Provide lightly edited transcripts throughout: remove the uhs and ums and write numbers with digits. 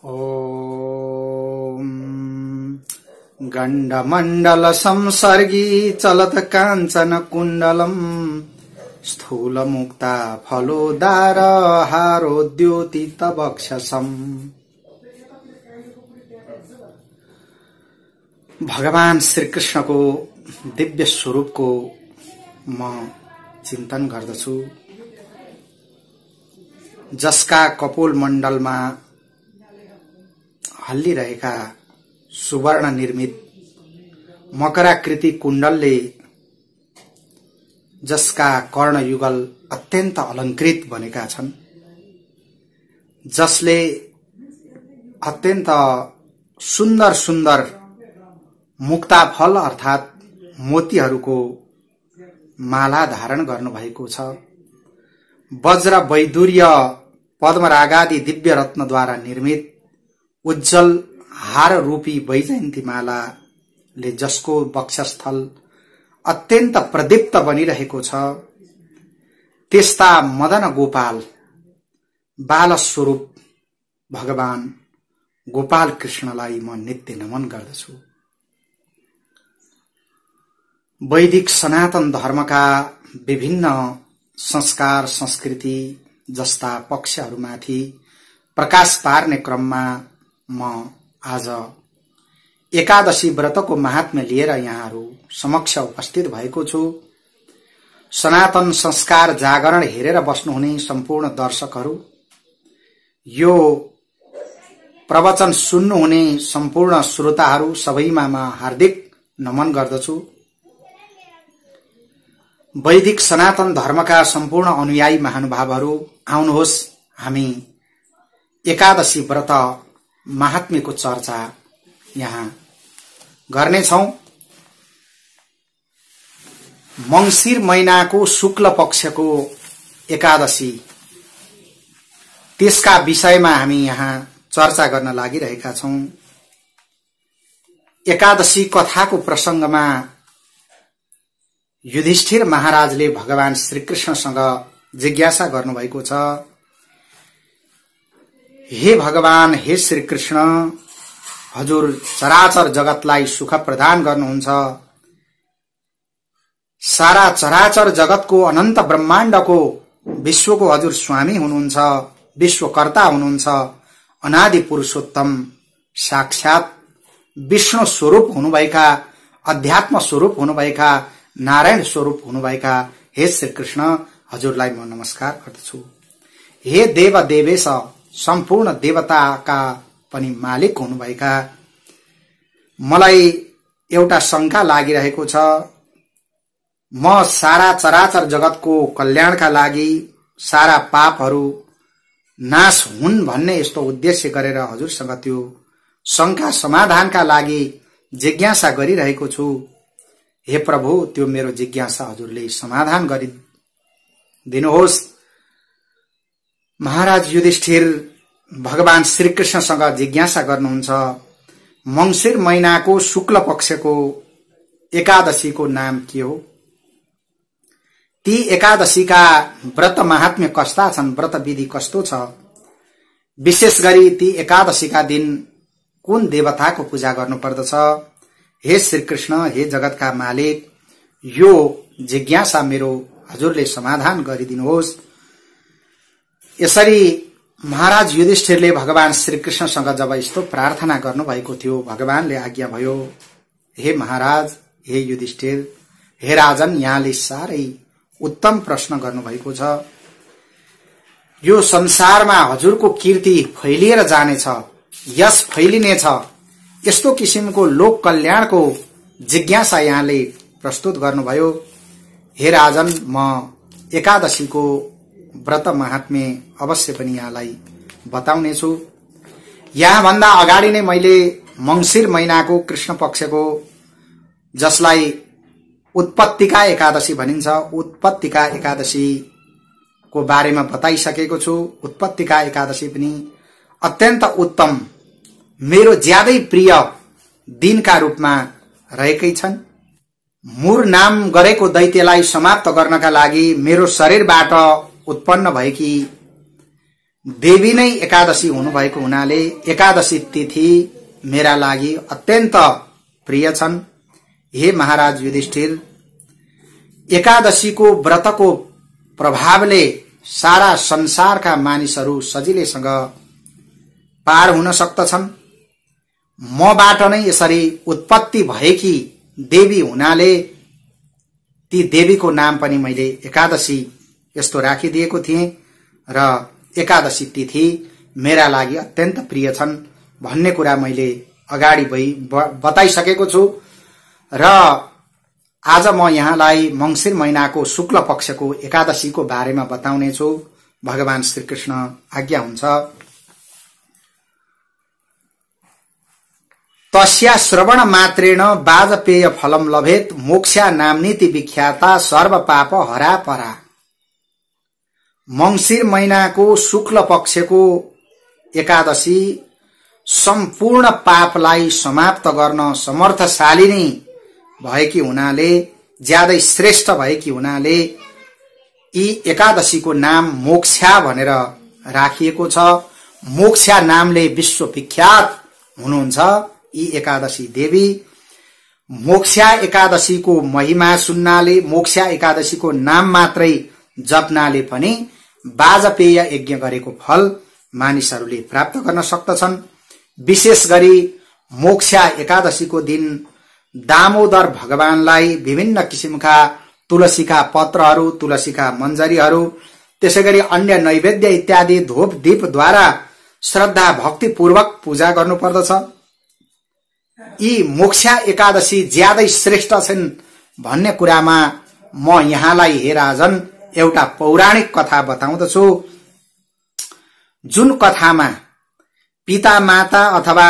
ॐ गण्डमण्डल संसर्गी चलत काञ्चन कुण्डलम् स्थूलमुक्ता फलोदार हारोद्योतित वक्षसम्। भगवान श्रीकृष्णको दिव्य स्वरूपको म चिन्तन गर्दछु, जसका कपोल मण्डलमा हल्लिरहेका सुवर्ण निर्मित मकराकृति कुण्डलले जसका कर्णयुगल अत्यन्त अलंकृत बनेका छन्, जसले अत्यन्त सुन्दर सुन्दर मुक्ताफल अर्थात मोतीहरूको माला धारण गर्नुभएको छ। वज्र वैदुर्य पद्मरागादि दिव्य रत्नद्वारा निर्मित उज्जवल हार रूपी वैजयन्ती मालाले जसको वक्षस्थल अत्यन्त प्रदीप्त बनिरहेको छ, त्यस्ता मदन गोपाल बाल स्वरूप भगवान गोपाल कृष्णलाई म नित्य नमन गर्दछु। वैदिक सनातन धर्मका विभिन्न संस्कार संस्कृति जस्ता पक्षहरूमाथि प्रकाश पार्ने क्रममा म आज एकादशी व्रतको महात्म्य लिएर यहाँहरू समक्ष उपस्थित भएको छु। सनातन संस्कार जागरण हेरेर बस्नुहुने सम्पूर्ण दर्शकहरू, यो प्रवचन सुन्नुहुने सम्पूर्ण श्रोताहरू सबैमा म हार्दिक नमन गर्दछु। वैदिक सनातन धर्मका सम्पूर्ण अनुयायी महानुभावहरू, आउनुहोस् हामी एकादशी व्रत महात्म्यको चर्चा यहाँ गर्नेछौं। मंसिर महिनाको शुक्ल पक्षको एकादशी, त्यसका विषयमा हामी यहाँ चर्चा गर्न लागिरहेका छौं। एकादशी कथाको प्रसंगमा युधिष्ठिर महाराजले भगवान श्रीकृष्णसँग जिज्ञासा गर्नुभएको छ, हे भगवान, हे श्रीकृष्ण, हजुर चराचर जगतलाई सुख प्रदान गर्नुहुन्छ, सारा चराचर जगतको अनन्त ब्रह्माण्डको विश्वको हजुर स्वामी हुनुहुन्छ, विश्वकर्ता हुनुहुन्छ, अनादि पुरुषोत्तम साक्षात विष्णु स्वरूप हुनुभएका, अध्यात्म स्वरूप हुनुभएका, नारायण स्वरूप हुनुभएका हे श्रीकृष्ण, हजुरलाई म नमस्कार गर्दछु। हे देव देवेश, सम्पूर्ण देवताका पनि मालिक हुनुभएका, मलाई एउटा शंका लागिरहेको छ। म सारा चराचर जगतको कल्याणका लागि सारा पापहरू नाश हुन् भन्ने यस्तो उद्देश्य गरेर हजुरसँग त्यो शंका समाधानका लागि जिज्ञासा गरिरहेको छु। हे प्रभु, त्यो मेरो जिज्ञासा हजुरले समाधान गरिदिनुहोस्। महाराज युधिष्ठिर भगवान श्रीकृष्णसँग जिज्ञासा गर्नुहुन्छ, मंसिर महिनाको शुक्ल पक्षको एकादशीको नाम के हो? ती एकादशीका व्रत महात्म्य कस्ता छन्? व्रत विधि कस्तो छ? विशेष गरी ती एकादशीका दिन कुन देवताको पूजा गर्नुपर्दछ? हे श्रीकृष्ण, हे जगतका मालिक, यो जिज्ञासा मेरो हजुरले समाधान गरिदिनुहोस्। यसरी महाराज युधिष्ठिरले भगवान श्रीकृष्णसँग जब यस्तो प्रार्थना गर्नुभएको थियो, भगवानले आज्ञा भयो, हे महाराज, हे युधिष्ठिर, हे राजन, यहाँले साह्रै उत्तम प्रश्न गर्नुभएको छ। यो संसारमा हजुरको कीर्ति फैलिएर जानेछ, यश फैलिनेछ, यस्तो किसिमको लोक कल्याणको जिज्ञासा यहाँले प्रस्तुत गर्नुभयो। हे राजन, म एकादशीको व्रत महात्म्य अवश्य पनि यहाँलाई बताउने छु। यहाँ भन्दा अगाडि नै मैले मंसिर महिनाको कृष्ण पक्षको, जसलाई उत्पत्तिका एकादशी भनिन्छ, उत्पत्तिका एकादशी को बारेमा बताइसकेको छु। उत्पत्तिका एकादशी पनि अत्यन्त उत्तम, मेरो ज्यादै प्रिय दिनका रूपमा रहेकै छन्। मुर नाम गरेको दैत्यलाई समाप्त गर्नका लागि मेरो शरीरबाट उत्पन्न भएकी देवी नै एकादशी हुनुभएको हुनाले एकादशी तिथि मेरा लागि अत्यन्त प्रिय छन्। हे महाराज युधिष्ठिर, एकादशीको व्रतको प्रभावले सारा संसारका मानिसहरू सजिलैसँग पार हुन सक्दछन्। मबाट नै यसरी उत्पत्ति भएकी देवी हुनाले ती देवीको नाम पनि मैले एकादशी यस्तो राखिदिएको थिएँ र एकादशी तिथि मेरा लागि अत्यन्त प्रिय छन् भन्ने कुरा मैले अगाडि बताइसकेको छु र आज म यहाँलाई मंसिर महिनाको शुक्ल पक्षको एकादशीको बारेमा बताउने छु। भगवान श्रीकृष्ण आज्ञा हुन्छ। तस्या श्रवण मात्रेण वाजपेय फलम लभेत मोक्षा नाम्नीति विख्याता सर्व पाप हरा परा। मंसिर महिनाको शुक्ल पक्षको एकादशी सम्पूर्ण पापलाई समाप्त गर्न समर्थशालिनी भएकी हुनाले, ज्यादै श्रेष्ठ भएकी हुनाले यी एकादशीको नाम मोक्षा भनेर राखिएको छ। मोक्षा नामले विश्वविख्यात हुनुहुन्छ यी एकादशी देवी। मोक्षा एकादशीको महिमा सुन्नाले, मोक्षा एकादशीको नाम मात्रै जप्नाले पनि वाजपेय यज्ञ गरेको फल मानिसहरूले प्राप्त गर्न सक्दछन्। विशेष गरी मोक्षा एकादशीको दिन दामोदर भगवानलाई विभिन्न किसिमका तुलसीका पत्रहरू, तुलसीका मञ्जरीहरू, त्यसैगरी अन्य नैवेद्य इत्यादि धूप दीपद्वारा श्रद्धा भक्तिपूर्वक पूजा गर्नुपर्दछ। यी मोक्षा एकादशी ज्यादै श्रेष्ठ छन् भन्ने कुरामा म यहाँलाई हे राजन एउटा पौराणिक कथा बताउँदछु। जुन कथामा पिता माता अथवा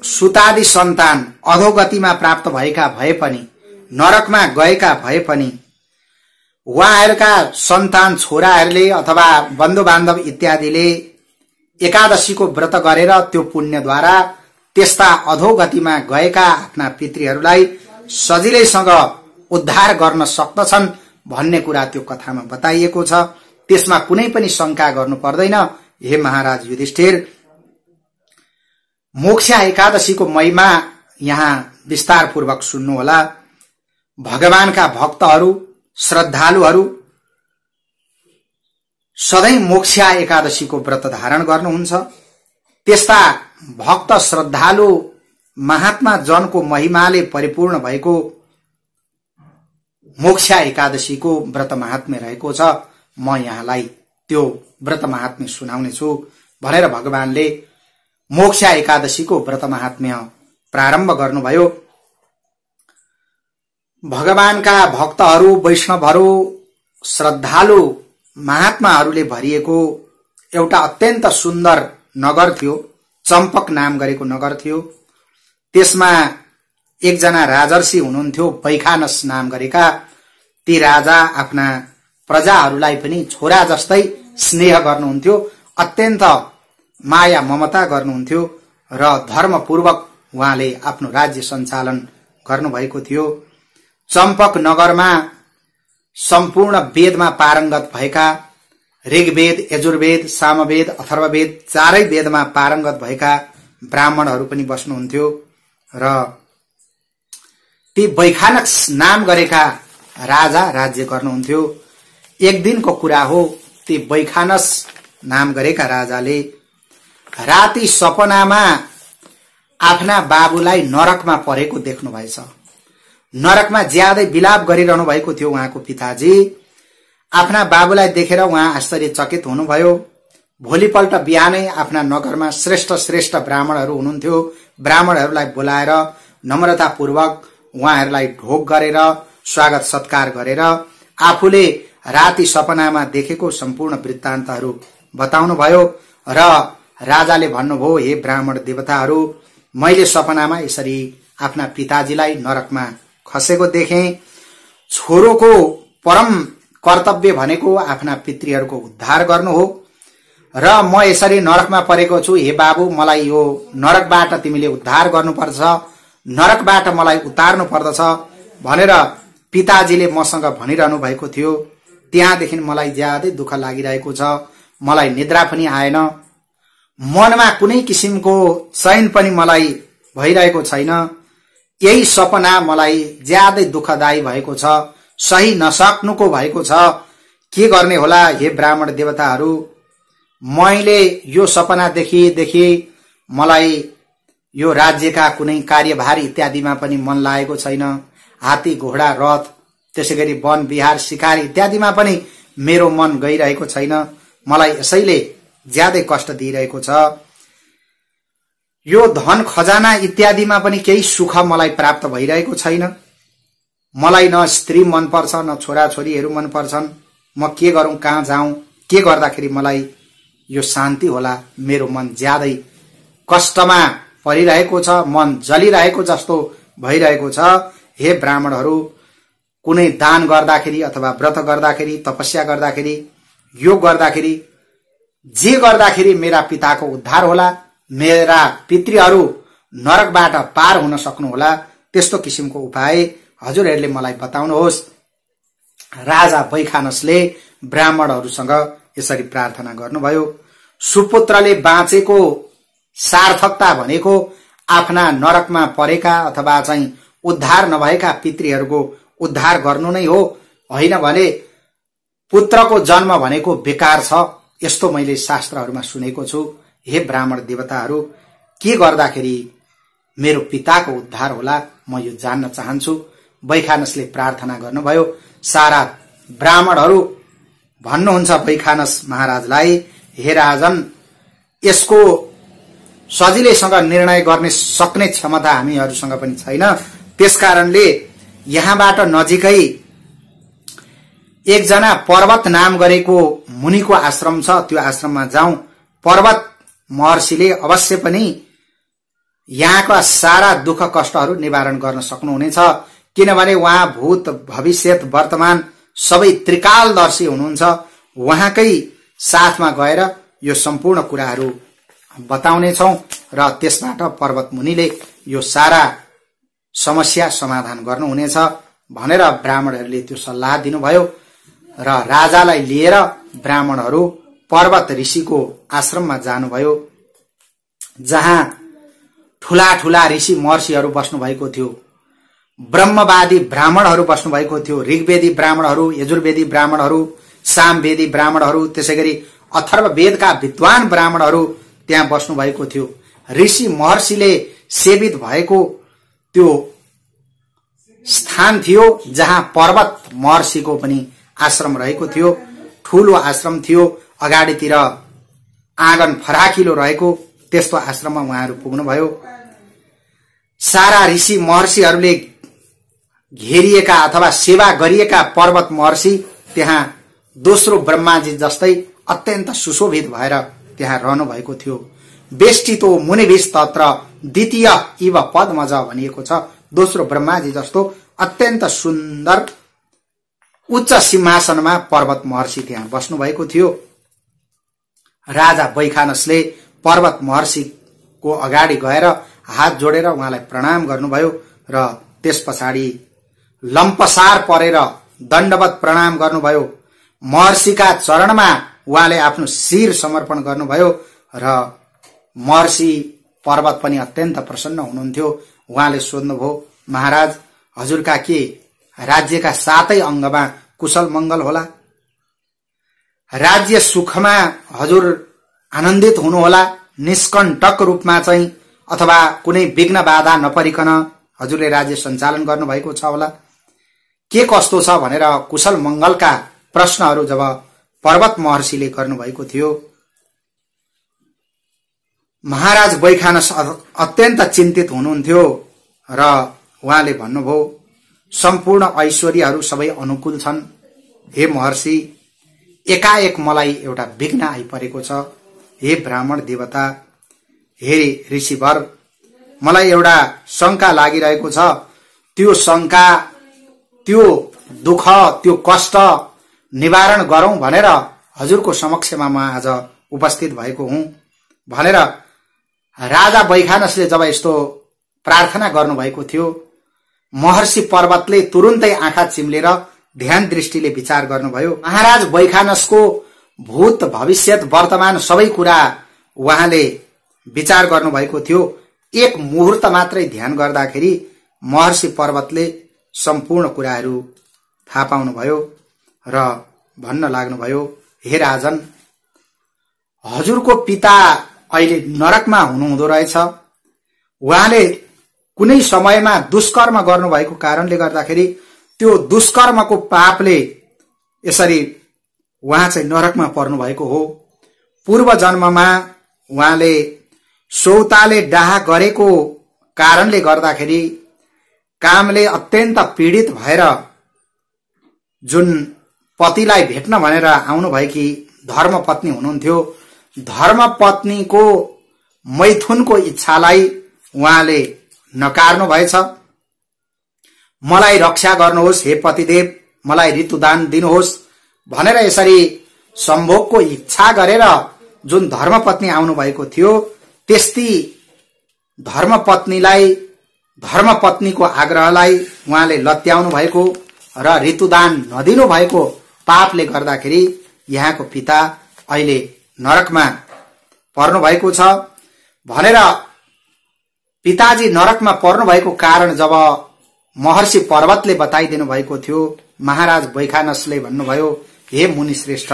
सुतादि सन्तान अधोगतिमा प्राप्त भएका भए पनि, नरकमा गएका भए पनि उहाँहरूका सन्तान छोराहरूले अथवा बन्धु बान्धव इत्यादिले एकादशीको व्रत गरेर त्यो पुण्यद्वारा त्यस्ता अधोगतिमा गएका आफ्ना पितृहरूलाई सजिलैसँग उद्धार गर्न सक्दछन् भन्ने कुरा त्यो कथामा बताइएको छ। त्यसमा कुनै पनि शंका गर्नु पर्दैन। हे महाराज युधिष्ठिर, मोक्षा एकादशीको महिमा यहाँ विस्तारपूर्वक सुन्नुहोला। भगवानका भक्तहरू, श्रद्धालुहरू सधैँ मोक्षा एकादशीको व्रत धारण गर्नुहुन्छ। त्यस्ता भक्त श्रद्धालु महात्मा जनको महिमाले परिपूर्ण भएको मोक्षा एकादशीको व्रत महात्म्य रहेको छ। म यहाँलाई त्यो व्रत महात्म्य सुनाउने छु भनेर भगवानले मोक्षा एकादशीको व्रत महात्म्य प्रारम्भ गर्नुभयो। भगवानका भक्तहरू, वैष्णवहरू, श्रद्धालु महात्माहरूले भरिएको एउटा अत्यन्त सुन्दर नगर थियो। चम्पक नाम गरेको नगर थियो। त्यसमा एकजना राजर्षि हुनुहुन्थ्यो, वैखानस नाम गरेका। ती राजा आफ्ना प्रजाहरूलाई पनि छोरा जस्तै स्नेह गर्नुहुन्थ्यो, अत्यन्त माया ममता गर्नुहुन्थ्यो र धर्मपूर्वक उहाँले आफ्नो राज्य सञ्चालन गर्नुभएको थियो। चम्पक नगरमा सम्पूर्ण वेदमा पारंगत भएका, ऋग्वेद, यजुर्वेद, सामवेद, अथर्ववेद चारै वेदमा पारंगत भएका ब्राह्मणहरू पनि बस्नुहुन्थ्यो र ती वैखानस नाम गरेका राजा राज्य गर्नुहुन्थ्यो। एक दिनको कुरा हो, ती वैखानस नाम गरेका राजाले राति सपनामा आफ्ना बाबुलाई नरकमा परेको देख्नु भएछ। नरकमा ज्यादै विलाप गरिरहनु भएको थियो उहाँको पिताजी। आफ्ना बाबुलाई देखेर उहाँ आश्चर्यचकित हुनुभयो। भोलिपल्ट बिहानै आफ्ना नगरमा श्रेष्ठ श्रेष्ठ ब्राह्मणहरू हुनुहुन्थ्यो। ब्राह्मणहरूलाई बोलाएर नम्रतापूर्वक उहाँहरूलाई ढोक गरेर स्वागत सत्कार गरेर आफूले राति सपनामा देखेको सम्पूर्ण वृत्तान्तहरू बताउनुभयो र राजाले भन्नुभयो, हे ब्राह्मण देवताहरू, मैले सपनामा यसरी आफ्ना पिताजीलाई नरकमा खसेको देखे। छोरोको परम कर्तव्य भनेको आफ्ना पितृहरूको उद्धार गर्नु हो र म यसरी नरकमा परेको छु। हे बाबु, मलाई यो नरकबाट तिमीले उद्धार गर्नुपर्छ, नरकबाट मलाई उतार्नु पर्दछ भनेर पिताजीले मसँग भनिरहनु भएको थियो। त्यहाँदेखि मलाई ज्यादै दुःख लागिरहेको छ। मलाई निद्रा पनि आएन, मनमा कुनै किसिमको चैन पनि मलाई भइरहेको छैन। यही सपना मलाई ज्यादै दुःखदायी भएको छ, सही नसक्नुको भएको छ। के गर्ने होला हे ब्राह्मण देवताहरू? मैले यो सपना देखि मलाई यो राज्यका कुनै कार्यभार इत्यादिमा पनि मन लागेको छैन। हात्ती, घोडा, रथ, त्यसैगरी वन विहार, शिकार इत्यादिमा पनि मेरो मन गइरहेको छैन। मलाई यसैले ज्यादै कष्ट दिइरहेको छ। यो धन खजाना इत्यादिमा पनि केही सुख मलाई प्राप्त भइरहेको छैन। मलाई न स्त्री मन पर्छ, न छोराछोरीहरू मन पर्छन्। म के गरौं, कहाँ जाऊं, के गर्दाखेरि मलाई यो शान्ति होला? मेरो मन ज्यादै कष्टमा परिरहेको छ, मन जलिरहेको जस्तो भइरहेको छ। हे ब्राह्मणहरू, कुनै दान गर्दाखेरि अथवा व्रत गर्दाखेरि, तपस्या गर्दाखेरि, योग गर्दाखेरि, जे गर्दाखेरि मेरा पिताको उद्धार होला, मेरा पितृहरू नरकबाट पार हुन सक्नुहोला, त्यस्तो किसिमको उपाय हजुरहरूले मलाई बताउनुहोस्। राजा वैखानसले ब्राह्मणहरूसँग यसरी प्रार्थना गर्नुभयो। सुपुत्रले बाँचेको सार्थकता भनेको आफ्ना नरकमा परेका अथवा चाहिँ उद्धार नभएका पितृहरूको उद्धार गर्नु नै हो, होइन भने पुत्रको जन्म भनेको बेकार छ, यस्तो मैले शास्त्रहरूमा सुनेको छु। हे ब्राह्मण देवताहरू, के गर्दाखेरि मेरो पिताको उद्धार होला, म यो जान्न चाहन्छु। वैखानसले प्रार्थना गर्नुभयो। सारा ब्राह्मणहरू भन्नुहुन्छ वैखानस महाराजलाई, हे राजन, यसको सजिलैसँग निर्णय गर्ने सक्ने क्षमता हामीहरूसँग पनि छैन। त्यसकारणले यहाँबाट नजिकै एकजना पर्वत नाम गरेको मुनिको आश्रम छ, त्यो आश्रममा जाउँ। पर्वत महर्षिले अवश्य पनि यहाँका सारा दुःख कष्टहरू निवारण गर्न सक्नुहुनेछ, किनभने उहाँ भूत भविष्यत वर्तमान सबै त्रिकालदर्शी हुनुहुन्छ। उहाँकै साथमा गएर यो सम्पूर्ण कुराहरू बताउनेछौं र त्यसबाट पर्वत मुनिले यो सारा समस्या समाधान गर्नुहुनेछ भनेर ब्राह्मणहरूले त्यो सल्लाह दिनुभयो। र राजालाई लिएर ब्राह्मणहरू पर्वत ऋषिको आश्रममा जानुभयो, जहाँ ठूला ठूला ऋषि महर्षिहरू बस्नु भएको थियो। ब्रह्मवादी ब्राह्मणहरू बस्नु भएको थियो, ऋग्वेदी ब्राह्मणहरू, यजुर्वेदी ब्राह्मणहरू, सामवेदी ब्राह्मणहरू, त्यसैगरी अथर्ववेदका विद्वान ब्राह्मणहरू त्यहाँ बस्नु भएको थियो। ऋषि महर्षिले सेवित भएको त्यो स्थान थियो जहाँ पर्वत महर्षिको पनि आश्रम रहेको थियो। ठूलो आश्रम थियो, अगाडितिर आँगन फराकिलो रहेको त्यस्तो आश्रममा उहाँहरू पुग्नुभयो। सारा ऋषि महर्षिहरूले घेरिएका अथवा सेवा गरिएका पर्वत महर्षि त्यहाँ दोस्रो ब्रह्माजी जस्तै अत्यन्त सुशोभित भएर त्यहाँ रहनु भएको थियो। वेष्टितो मुनिभिस् तत्र द्वितीय इव पद्मज भनिएको छ। दोस्रो ब्रह्माजी जस्तो अत्यन्त सुन्दर उच्च सिंहासनमा पर्वत महर्षि त्यहाँ बस्नु भएको थियो। राजा वैखानसले पर्वत महर्षिको अगाडि गएर हात जोडेर उहाँलाई प्रणाम गर्नुभयो र त्यस पछाडि लम्पसार परेर दण्डवत प्रणाम गर्नुभयो। महर्षिका चरणमा उहाँले आफ्नो शिर समर्पण गर्नुभयो र महर्षि पर्वत पनि अत्यन्त प्रसन्न हुनुहुन्थ्यो। उहाँले सोध्नुभयो, महाराज, हजुरका के राज्यका सातै अंगमा कुशल मंगल होला? राज्य सुखमा हजुर आनन्दित हुनुहोला, निष्कण्टक रूपमा चाहिँ, अथवा कुनै विघ्न बाधा नपरिकन हजुरले राज्य सञ्चालन गर्नुभएको छ होला? के कस्तो छ भनेर कुशल मंगलका प्रश्नहरू जब पर्वत महर्षिले गर्नुभएको थियो, महाराज वैखानस अत्यन्त चिन्तित हुनुहुन्थ्यो र उहाँले भन्नुभयो, सम्पूर्ण ऐश्वर्यहरू सबै अनुकूल छन्। हे महर्षि, एकाएक मलाई एउटा विघ्न आइपरेको छ। हे ब्राह्मण देवता, हे ऋषिवर, मलाई एउटा शंका लागिरहेको छ। त्यो शंका, त्यो दुःख, त्यो कष्ट निवारण गरौं भनेर हजुरको समक्षमा म आज उपस्थित भएको हुँ भनेर राजा वैखानसले जब यस्तो प्रार्थना गर्नुभएको थियो, महर्षि पर्वतले तुरुन्तै आँखा चिम्लेर ध्यान दृष्टिले विचार गर्नुभयो। महाराज वैखानसको भूत भविष्यत वर्तमान सबै कुरा उहाँले विचार गर्नुभएको थियो। एक मुहूर्त मात्रै ध्यान गर्दाखेरि महर्षि पर्वतले सम्पूर्ण कुराहरू थाहा पाउनुभयो र भन्न लाग्नुभयो, हे राजन, हजुरको पिता अहिले नरकमा हुनुहुँदो रहेछ। उहाँले कुनै समयमा दुष्कर्म गर्नुभएको कारणले गर्दाखेरि त्यो दुष्कर्मको पापले यसरी उहाँ चाहिँ नरकमा पर्नु भएको हो। पूर्व जन्ममा उहाँले सौताले डाहा गरेको कारणले गर्दाखेरि कामले अत्यन्त पीडित भएर जुन पतिलाई भेट्न भनेर आउनुभएकी धर्मपत्नी हुनुहुन्थ्यो, धर्मपत्नीको मैथुनको इच्छालाई उहाँले नकार्नु भएछ। मलाई रक्षा गर्नुहोस् हे पतिदेव, मलाई ऋतुदान दिनुहोस् भनेर यसरी सम्भोगको इच्छा गरेर जुन धर्मपत्नी आउनु भएको थियो, त्यस्ती धर्मपत्नीलाई, धर्मपत्नीको आग्रहलाई उहाँले लत्याउनु भएको र ऋतुदान नदिनु भएको पापले गर्दाखेरि यहाँको पिता अहिले नरकमा पर्नु भएको छ भनेर पिताजी नरकमा पर्नु भएको कारण जब महर्षि पर्वतले बताइदिनु भएको थियो, महाराज वैखानसले भन्नुभयो, हे मुनि श्रेष्ठ,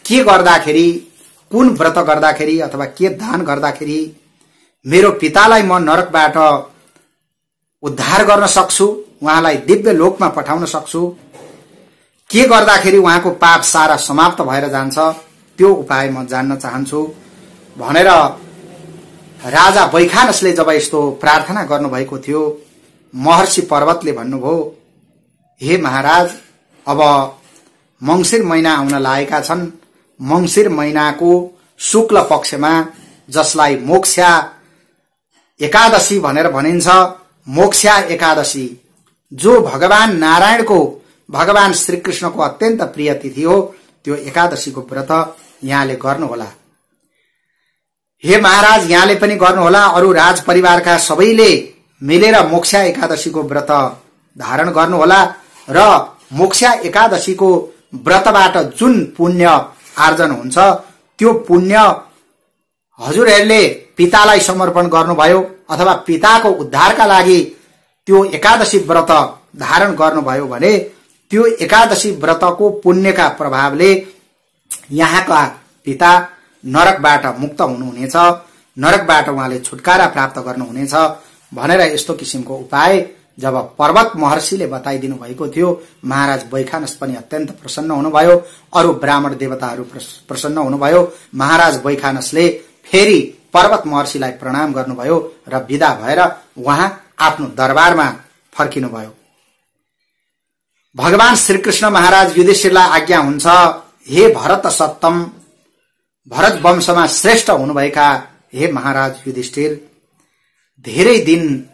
के गर्दाखेरि, कुन व्रत गर्दाखेरि अथवा के दान गर्दाखेरि मेरो पितालाई म नरकबाट उद्धार गर्न सक्छु, उहाँलाई दिव्य लोकमा पठाउन सक्छु, के गर्दाखेरि उहाँको पाप सारा समाप्त भएर जान्छ, त्यो उपाय म जान्न चाहन्छु भनेर राजा वैखानसले जब यस्तो प्रार्थना गर्नुभएको थियो, महर्षि पर्वतले भन्नुभयो, हे महाराज, अब मंसिर महिना आउन लागेका छन्। मंसिर महिनाको शुक्ल पक्षमा, जसलाई मोक्षा एकादशी भनेर भनिन्छ, मोक्षा एकादशी जो भगवान नारायणको, भगवान श्रीकृष्णको अत्यन्त प्रिय तिथि हो, त्यो एकादशीको व्रत यहाँले गर्नुहोला। हे महाराज, यहाँले पनि गर्नुहोला, अरु राज परिवारका सबैले मिलेर मोक्षा एकादशीको व्रत धारण गर्नुहोला र मोक्षा एकादशीको व्रतबाट जुन पुण्य आर्जन हुन्छ त्यो पुण्य हजुरहरूले पितालाई समर्पण गर्नुभयो अथवा पिताको उद्धारका लागि त्यो एकादशी व्रत धारण गर्नुभयो भने त्यो एकादशी व्रतको पुण्यका प्रभावले यहाँका पिता नरकबाट मुक्त हुनुहुनेछ, नरकबाट उहाँले छुटकारा प्राप्त गर्नुहुनेछ भनेर यस्तो किसिमको उपाय जब पर्वत महर्षिले बताइदिनु भएको थियो, महाराज वैखानस पनि अत्यन्त प्रसन्न हुनुभयो, अरु ब्राह्मण देवताहरू प्रसन्न हुनुभयो। महाराज वैखानसले फेरि पर्वत महर्षिलाई प्रणाम गर्नुभयो र विदा भएर उहाँ आफ्नो दरबारमा फर्किनुभयो। भगवान श्रीकृष्ण महाराज युधिष्ठिरलाई आज्ञा हुन्छ, हे भरत सत्तम, भरत वंशमा श्रेष्ठ हुनुभएका हे महाराज युधिष्ठिर, धेरै दिन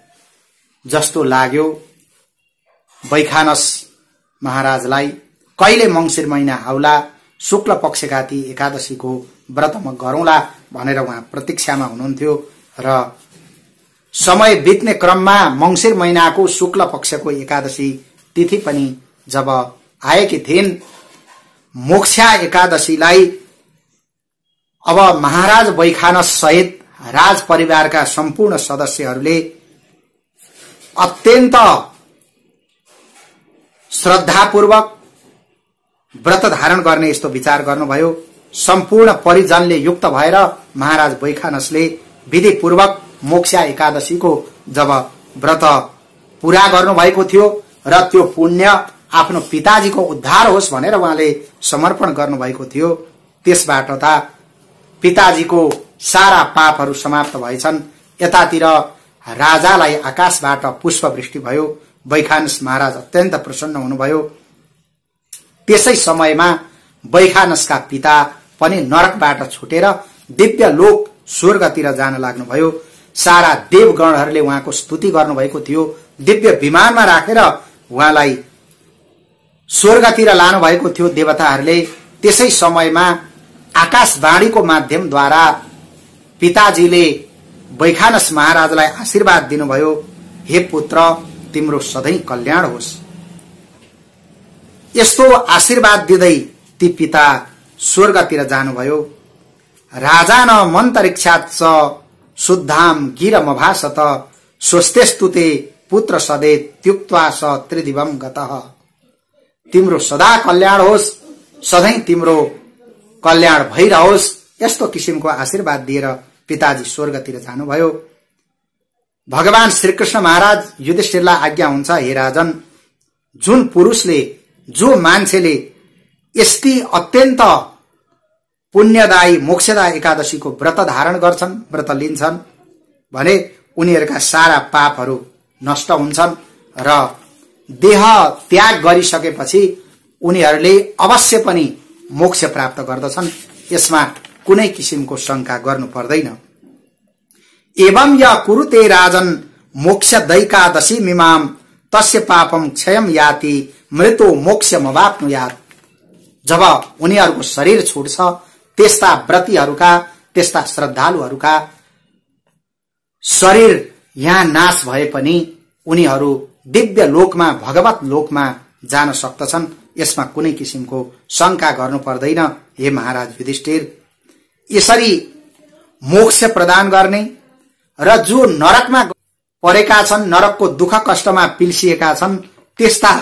जस्तो लाग्यो वैखानस महाराजलाई, कहिले मंसिर महिना आउला, शुक्ल पक्षका ती एकादशीको व्रत म गरौँला भनेर उहाँ प्रतीक्षामा हुनुहुन्थ्यो र समय बित्ने क्रममा मंसिर महिनाको शुक्ल पक्षको एकादशी तिथि पनि जब आएकी थिइन्, मोक्षा एकादशीलाई अब महाराज वैखानस सहित राज परिवारका सम्पूर्ण सदस्यहरूले अत्यन्त श्रद्धापूर्वक व्रत धारण गर्ने यस्तो विचार गर्नुभयो। सम्पूर्ण परिजनले युक्त भएर महाराज वैखानसले विधिपूर्वक मोक्षा एकादशीको जब व्रत पूरा गर्नुभएको थियो र त्यो पुण्य आफ्नो पिताजीको उद्धार होस् भनेर उहाँले समर्पण गर्नुभएको थियो, त्यसबाट त पिताजीको सारा पापहरू समाप्त भएछन्। यतातिर राजालाई आकाशबाट पुष्पवृष्टि भयो, वैखानस महाराज अत्यन्त प्रसन्न हुनुभयो। त्यसै समयमा वैखानसका पिता पनि नरकबाट छुटेर दिव्य लोक स्वर्गतिर जान लाग्नुभयो। सारा देवगणहरूले उहाँको स्तुति गर्नुभएको थियो, दिव्य विमानमा राखेर उहाँलाई स्वर्गतिर लानु भएको थियो देवताहरूले। त्यसै समयमा आकाशवाणीको माध्यमद्वारा पिताजीले वैखानस महाराजलाई आशीर्वाद दिनुभयो, हे पुत्र, तिम्रो सधैं कल्याण होस्। यस्तो आशीर्वाद दिँदै ती पिता स्वर्गतिर जानुभयो। राजा न मन्तरिक्षात् च शुद्धाम गिरमभासत स्वस्तेस्तुते पुत्र सदे त्युक्त्वा स त्रिदिवम गतः। तिम्रो सदा कल्याण होस्, सधैं तिम्रो कल्याण भइरहोस्, यस्तो किसिमको आशीर्वाद दिएर पिताजी स्वर्गतिर जानुभयो। भगवान श्रीकृष्ण महाराज युधिष्ठिरलाई आज्ञा हुन्छ, हे राजन, जुन पुरुषले, जो मान्छेले यस्ती अत्यन्त पुण्यदायी मोक्षदायी एकादशीको व्रत धारण गर्छन्, व्रत लिन्छन् भने उनीहरूका सारा पापहरू नष्ट हुन्छन् र देह त्याग गरिसकेपछि उनीहरूले अवश्य पनि मोक्ष प्राप्त गर्दछन्। यसमा कुनै किसिमको शंका गर्नु पर्दैन। एवं य कुरुते राजन मोक्ष दैकादशी मिमाम तस्य पापम क्षयम याति मृतो मोक्षमवाप्नुयात्। जब उनीहरूको शरीर छुट्छ, त्यस्ता व्रतीहरूका, त्यस्ता श्रद्धालुहरूका शरीर यहाँ नाश भए पनि उनीहरू दिव्य लोकमा, भगवत लोकमा जान सक्दछन्। यसमा कुनै किसिमको शंका गर्नु पर्दैन। हे महाराज युधिष्ठिर, यसरी मोक्ष प्रदान गर्ने र जो नरकमा परेका छन्, नरकको दुःख कष्टमा पिल्सिएका छन्, त्यस्ता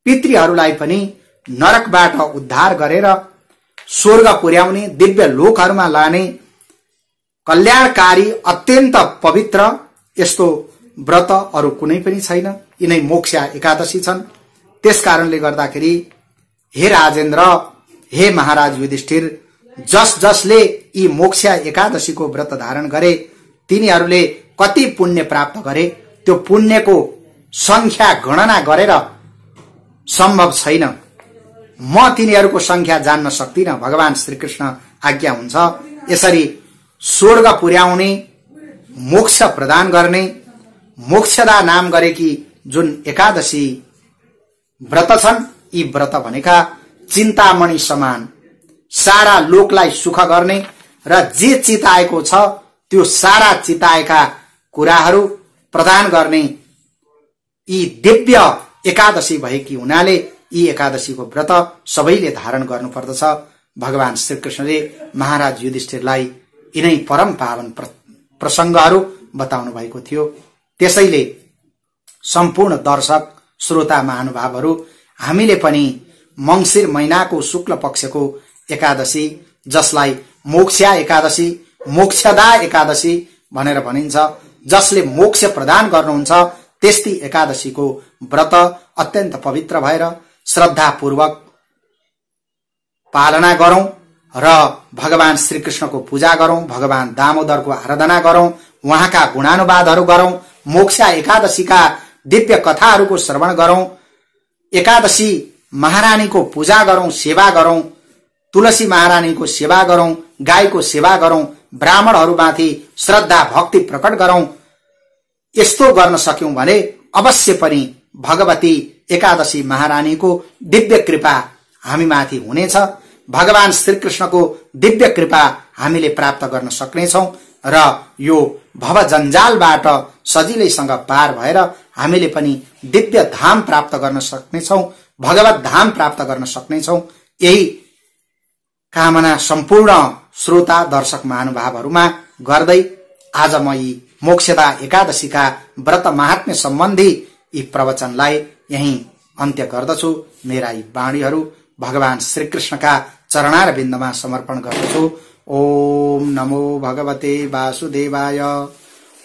पितृहरूलाई पनि नरकबाट उद्धार गरेर स्वर्ग पुर्याउने, दिव्य लोकहरूमा लाने कल्याणकारी अत्यन्त पवित्र यस्तो व्रत अरू कुनै पनि छैन। यिनै मोक्ष एकादशी छन्। त्यसकारणले गर्दाखेरि हे राजेन्द्र, हे महाराज युधिष्ठिर, जसले यी मोक्ष एकादशीको व्रत धारण गरे तिनीहरूले कति पुण्य प्राप्त गरे, त्यो पुण्यको संख्या गणना गरेर सम्भव छैन। म तिनीहरूको संख्या जान्न सक्दिन। भगवान श्रीकृष्ण आज्ञा हुन्छ, यसरी स्वर्ग पुर्याउने, मोक्ष प्रदान गर्ने, मोक्षदा नाम गरेकी जुन एकादशी व्रत छन्, यी व्रत भनेका चिन्तामणि समान, सारा लोकलाई सुख गर्ने र जे चिताएको छ त्यो सारा चिताएका कुराहरू प्रदान गर्ने यी दिव्य एकादशी भएकी हुनाले यी एकादशीको व्रत सबैले धारण गर्नुपर्दछ। भगवान श्रीकृष्णले महाराज युधिष्ठिरलाई यिनै परम पावन प्रसंगहरू बताउनु भएको थियो। त्यसैले सम्पूर्ण दर्शक श्रोता महानुभावहरू, हामीले पनि मंसिर महिनाको शुक्ल पक्षको एकादशी, जसलाई मोक्षा एकादशी, मोक्षदा एकादशी भनेर भनिन्छ, जसले मोक्ष प्रदान गर्नुहुन्छ, त्यस्ती एकादशीको व्रत अत्यन्त पवित्र भएर श्रद्धापूर्वक पालना गरौं र भगवान श्रीकृष्णको पूजा गरौं, भगवान दामोदरको आराधना गरौं, उहाँका गुणानुवादहरू गरौं, मोक्ष एकादशीका दिव्य कथाहरूको श्रवण गरौं, एकादशी महारानीको पूजा गरौं, सेवा गरौं, तुलसी महारानीको सेवा गरौं, गाईको सेवा गरौं, ब्राह्मणहरूमाथि श्रद्धा भक्ति प्रकट गरौं। यस्तो गर्न सक्यौं भने अवश्य पनि भगवती एकादशी महारानीको दिव्य कृपा हामीमाथि हुनेछ। भगवान श्रीकृष्णको दिव्य कृपा हामीले प्राप्त गर्न सक्नेछौं र यो भव जन्जालबाट सजिलैसँग पार भएर हामीले पनि दिव्य धाम प्राप्त गर्न सक्नेछौं, भगवत धाम प्राप्त गर्न सक्नेछौं। यही कामना सम्पूर्ण श्रोता दर्शक महानुभावहरूमा गर्दै आज म यी मोक्षदा एकादशीका व्रत महात्म्य सम्बन्धी यी प्रवचनलाई यही अन्त्य गर्दछु। मेरा यी वाणीहरू भगवान श्रीकृष्णका चरणारविन्दमा समर्पण गर्दछु। ओम नमो भगवते वासुदेवाय।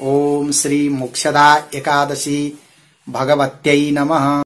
ओम श्री मोक्षदा एकादशी भगवत्यै नमः।